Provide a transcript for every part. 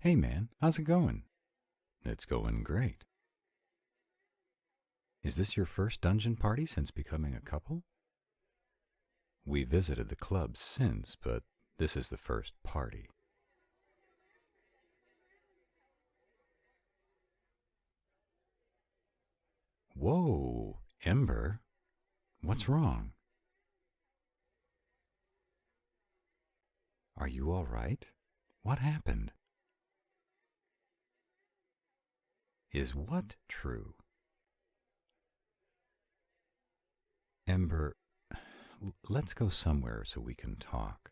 Hey man, how's it going? It's going great. Is this your first dungeon party since becoming a couple? We visited the club since, but this is the first party. Whoa, Ember, what's wrong? Are you all right? What happened? Is what true? Ember, let's go somewhere so we can talk.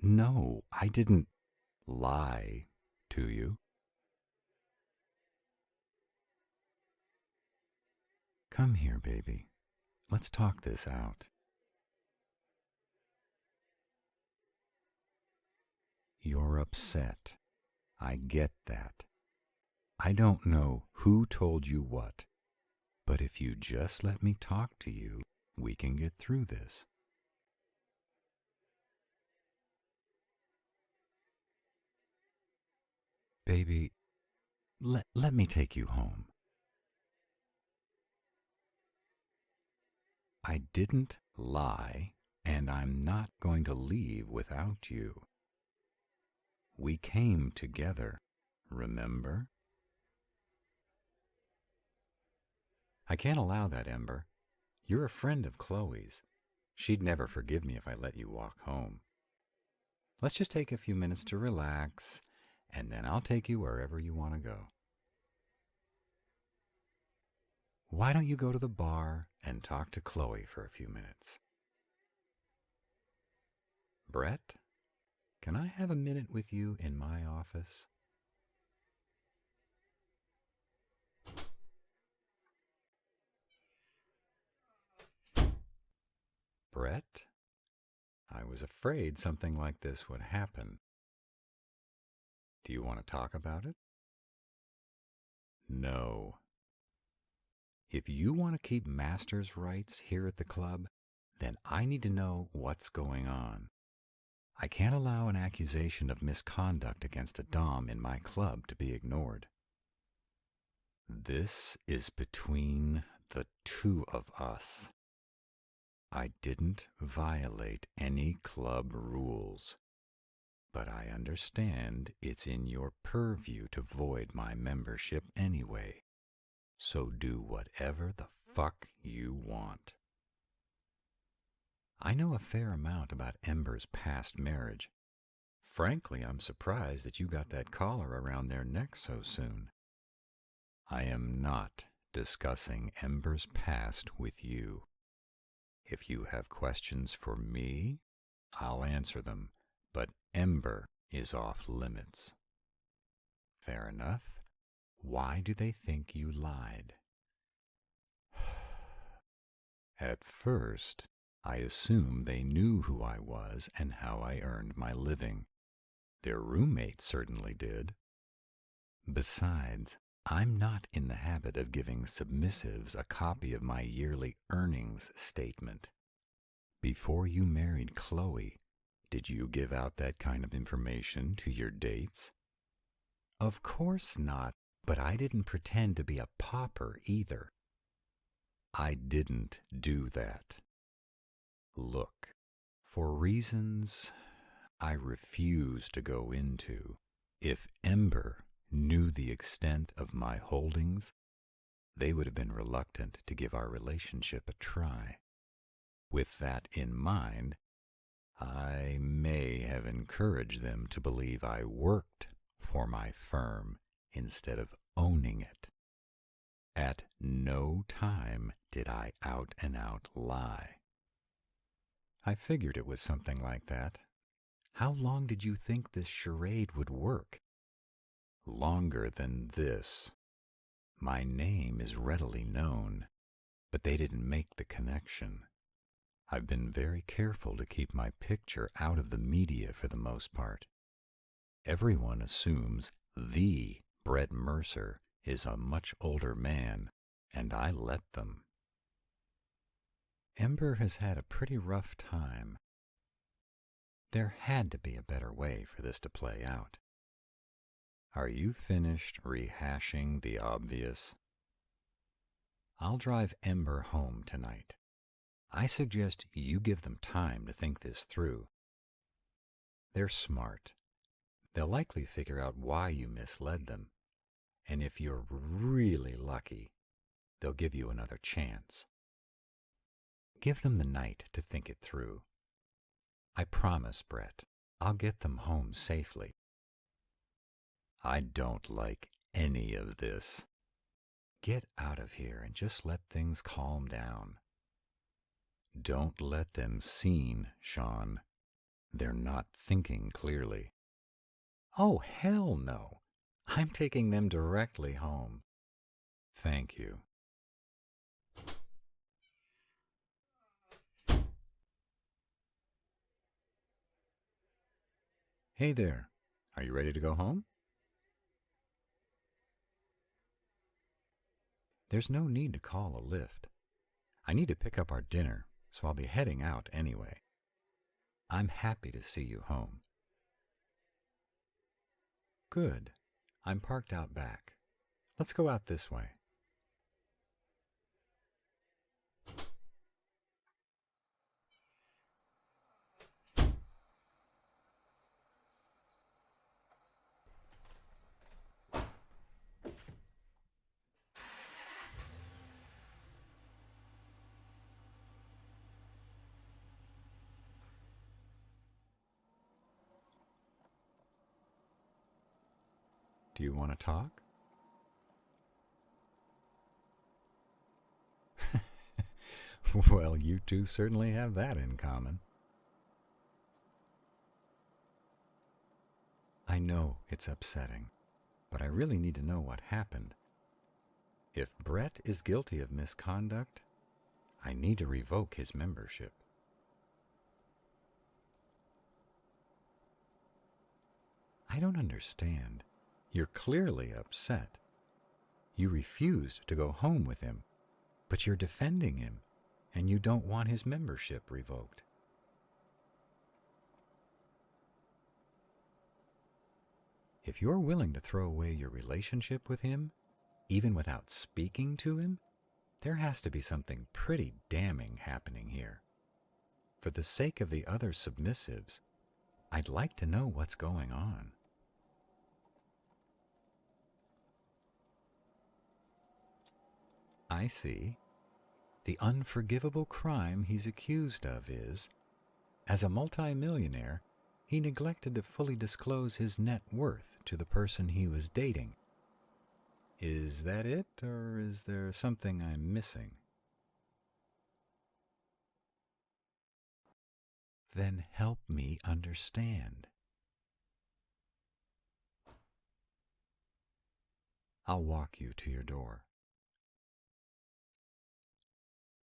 No, I didn't lie to you. Come here, baby. Let's talk this out. You're upset. I get that. I don't know who told you what, but if you just let me talk to you, we can get through this. Baby, let me take you home. I didn't lie, and I'm not going to leave without you. We came together, remember? I can't allow that, Ember. You're a friend of Chloe's. She'd never forgive me if I let you walk home. Let's just take a few minutes to relax, and then I'll take you wherever you want to go. Why don't you go to the bar and talk to Chloe for a few minutes? Brett, can I have a minute with you in my office? Brett, I was afraid something like this would happen. Do you want to talk about it? No. If you want to keep master's rights here at the club, then I need to know what's going on. I can't allow an accusation of misconduct against a dom in my club to be ignored. This is between the two of us. I didn't violate any club rules, but I understand it's in your purview to void my membership anyway. So do whatever the fuck you want. I know a fair amount about Ember's past marriage. Frankly, I'm surprised that you got that collar around their neck so soon. I am not discussing Ember's past with you. If you have questions for me, I'll answer them, but Ember is off limits. Fair enough. Why do they think you lied? At first, I assumed they knew who I was and how I earned my living. Their roommate certainly did. Besides, I'm not in the habit of giving submissives a copy of my yearly earnings statement. Before you married Chloe, did you give out that kind of information to your dates? Of course not, but I didn't pretend to be a pauper either. I didn't do that. Look, for reasons I refuse to go into, if Ember knew the extent of my holdings, they would have been reluctant to give our relationship a try. With that in mind, I may have encouraged them to believe I worked for my firm instead of owning it. At no time did I out and out lie. I figured it was something like that. How long did you think this charade would work? Longer than this. My name is readily known, but they didn't make the connection. I've been very careful to keep my picture out of the media for the most part. Everyone assumes the Brett Mercer is a much older man, and I let them. Ember has had a pretty rough time. There had to be a better way for this to play out. Are you finished rehashing the obvious? I'll drive Ember home tonight. I suggest you give them time to think this through. They're smart. They'll likely figure out why you misled them. And if you're really lucky, they'll give you another chance. Give them the night to think it through. I promise, Brett, I'll get them home safely. I don't like any of this. Get out of here and just let things calm down. Don't let them seen, Sean. They're not thinking clearly. Oh, hell no. I'm taking them directly home. Thank you. Hey there. Are you ready to go home? There's no need to call a lift. I need to pick up our dinner, so I'll be heading out anyway. I'm happy to see you home. Good. I'm parked out back. Let's go out this way. Do you want to talk? Well, you two certainly have that in common. I know it's upsetting, but I really need to know what happened. If Brett is guilty of misconduct, I need to revoke his membership. I don't understand. You're clearly upset. You refused to go home with him, but you're defending him, and you don't want his membership revoked. If you're willing to throw away your relationship with him, even without speaking to him, there has to be something pretty damning happening here. For the sake of the other submissives, I'd like to know what's going on. I see. The unforgivable crime he's accused of is, as a multimillionaire, he neglected to fully disclose his net worth to the person he was dating. Is that it, or is there something I'm missing? Then help me understand. I'll walk you to your door.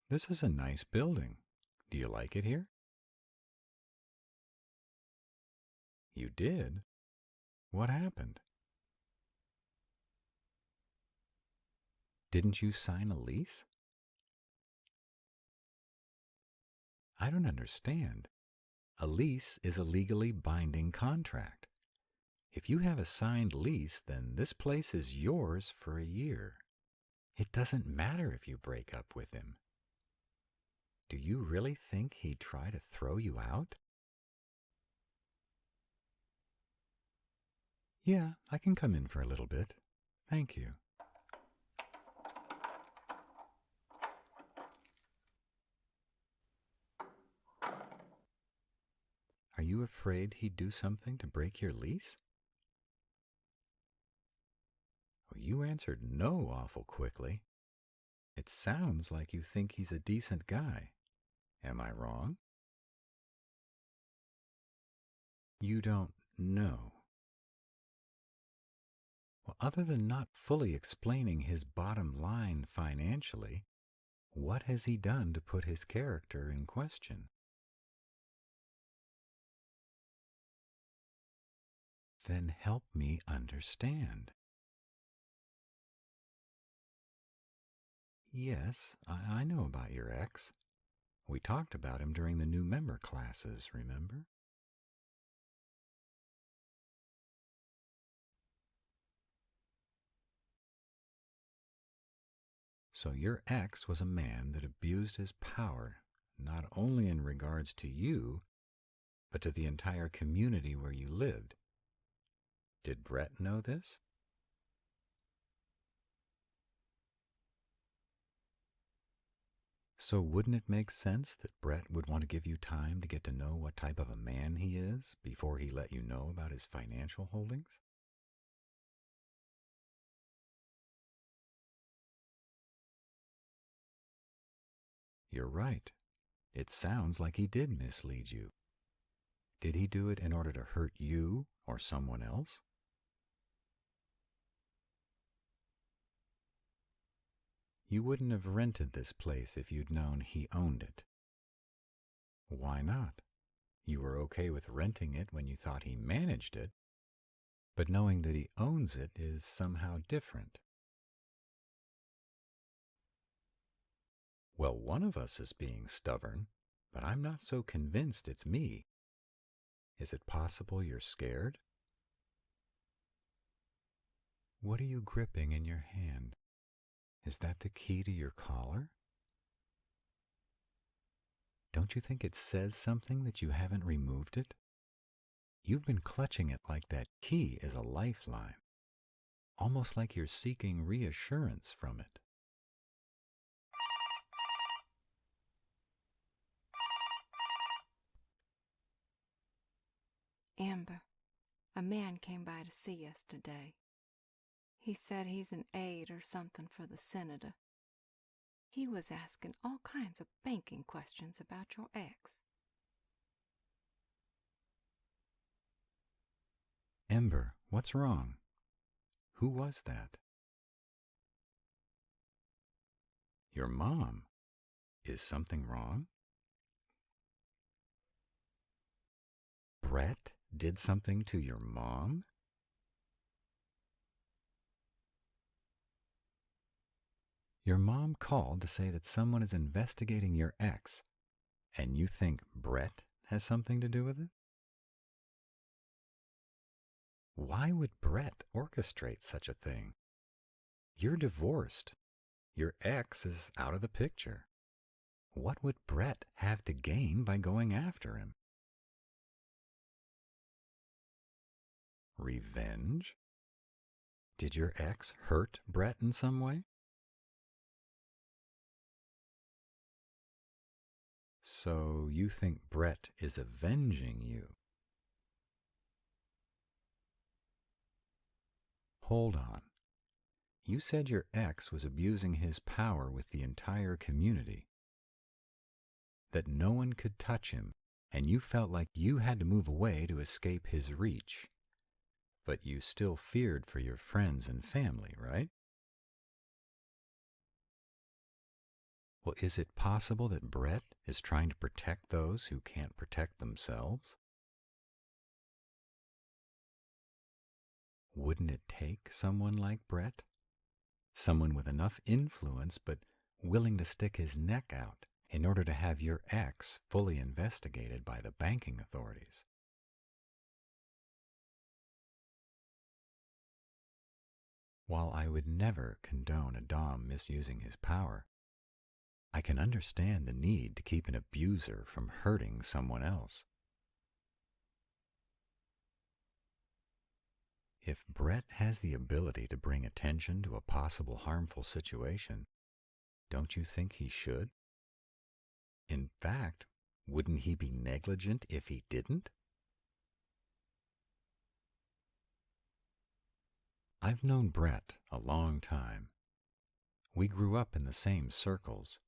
This is a nice building. Do you like it here? You did? What happened? Didn't you sign a lease? I don't understand. A lease is a legally binding contract. If you have a signed lease, then this place is yours for a year. It doesn't matter if you break up with him. Do you really think he'd try to throw you out? Yeah, I can come in for a little bit. Thank you. Are you afraid he'd do something to break your lease? Well, you answered no awful quickly. It sounds like you think he's a decent guy. Am I wrong? You don't know. Well, other than not fully explaining his bottom line financially, what has he done to put his character in question? Then help me understand. Yes, I know about your ex. We talked about him during the new member classes, remember? So your ex was a man that abused his power, not only in regards to you, but to the entire community where you lived. Did Brett know this? So wouldn't it make sense that Brett would want to give you time to get to know what type of a man he is before he let you know about his financial holdings? You're right. It sounds like he did mislead you. Did he do it in order to hurt you or someone else? You wouldn't have rented this place if you'd known he owned it. Why not? You were okay with renting it when you thought he managed it, but knowing that he owns it is somehow different. Well, one of us is being stubborn, but I'm not so convinced it's me. Is it possible you're scared? What are you gripping in your hand? Is that the key to your collar? Don't you think it says something that you haven't removed it? You've been clutching it like that key is a lifeline, almost like you're seeking reassurance from it. Amber, a man came by to see us today. He said he's an aide or something for the senator. He was asking all kinds of banking questions about your ex. Ember, what's wrong? Who was that? Your mom. Is something wrong? Brett did something to your mom? Your mom called to say that someone is investigating your ex, and you think Brett has something to do with it? Why would Brett orchestrate such a thing? You're divorced. Your ex is out of the picture. What would Brett have to gain by going after him? Revenge? Did your ex hurt Brett in some way? So you think Brett is avenging you? Hold on. You said your ex was abusing his power with the entire community, that no one could touch him, and you felt like you had to move away to escape his reach. But you still feared for your friends and family, right? Well, is it possible that Brett is trying to protect those who can't protect themselves? Wouldn't it take someone like Brett? Someone with enough influence but willing to stick his neck out in order to have your ex fully investigated by the banking authorities? While I would never condone a dom misusing his power, I can understand the need to keep an abuser from hurting someone else. If Brett has the ability to bring attention to a possible harmful situation, don't you think he should? In fact, wouldn't he be negligent if he didn't? I've known Brett a long time. We grew up in the same circles,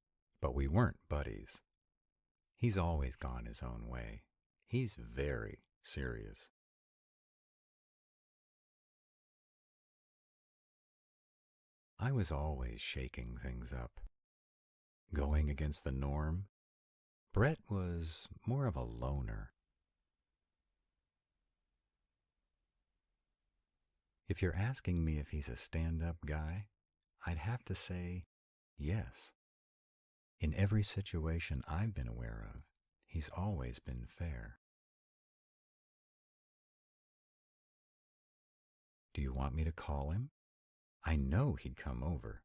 but we weren't buddies. He's always gone his own way. He's very serious. I was always shaking things up, going against the norm. Brett was more of a loner. If you're asking me if he's a stand-up guy, I'd have to say yes. In every situation I've been aware of, he's always been fair. Do you want me to call him? I know he'd come over.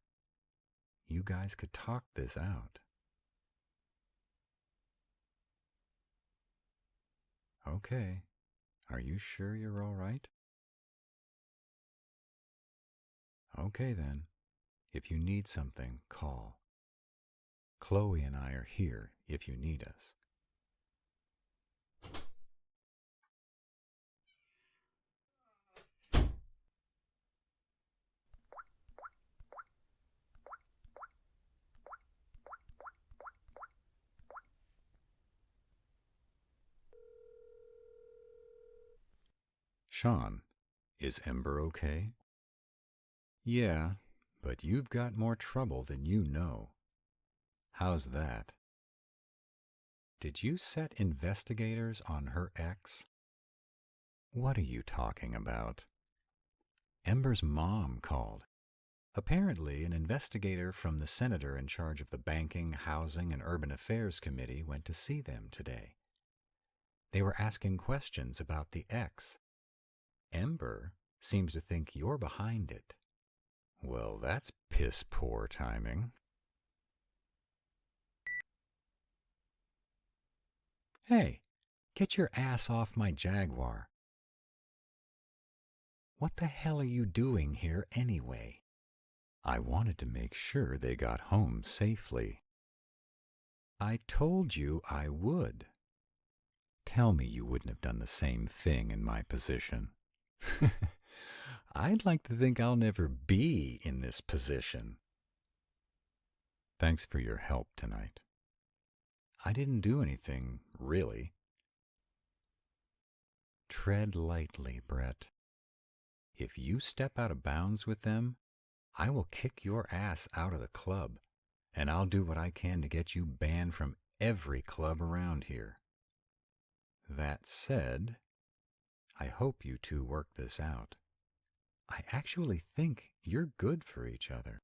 You guys could talk this out. Okay. Are you sure you're all right? Okay then. If you need something, call. Chloe and I are here if you need us. Sean, is Ember okay? Yeah, but you've got more trouble than you know. How's that? Did you set investigators on her ex? What are you talking about? Ember's mom called. Apparently, an investigator from the senator in charge of the Banking, Housing, and Urban Affairs Committee went to see them today. They were asking questions about the ex. Ember seems to think you're behind it. Well, that's piss-poor timing. Hey, get your ass off my Jaguar. What the hell are you doing here anyway? I wanted to make sure they got home safely. I told you I would. Tell me you wouldn't have done the same thing in my position. I'd like to think I'll never be in this position. Thanks for your help tonight. I didn't do anything, really. Tread lightly, Brett. If you step out of bounds with them, I will kick your ass out of the club, and I'll do what I can to get you banned from every club around here. That said, I hope you two work this out. I actually think you're good for each other.